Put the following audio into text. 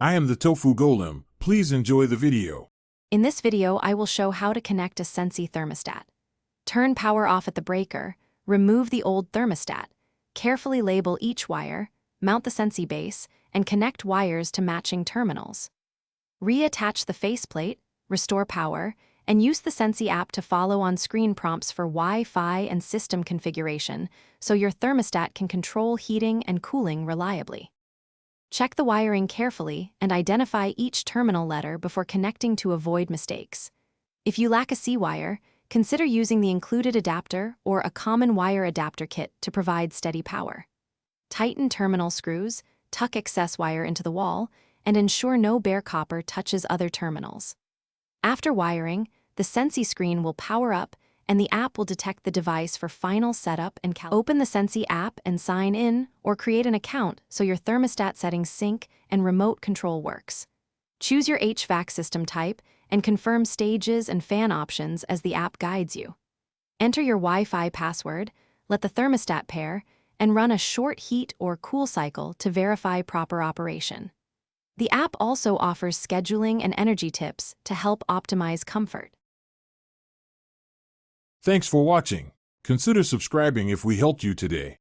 I am the Tofu Golem. Please enjoy the video. In this video, I will show how to connect a Sensi thermostat. Turn power off at the breaker, remove the old thermostat, carefully label each wire, mount the Sensi base, and connect wires to matching terminals. Reattach the faceplate, restore power, and use the Sensi app to follow on-screen prompts for Wi-Fi and system configuration so your thermostat can control heating and cooling reliably. Check the wiring carefully and identify each terminal letter before connecting to avoid mistakes. If you lack a C-wire, consider using the included adapter or a common wire adapter kit to provide steady power. Tighten terminal screws, tuck excess wire into the wall, and ensure no bare copper touches other terminals. After wiring, the Sensi screen will power up and the app will detect the device for final setup and open the Sensi app and sign in or create an account so your thermostat settings sync and remote control works. Choose your HVAC system type and confirm stages and fan options as the app guides you. Enter your Wi-Fi password, let the thermostat pair, and run a short heat or cool cycle to verify proper operation. The app also offers scheduling and energy tips to help optimize comfort. Thanks for watching. Consider subscribing if we helped you today.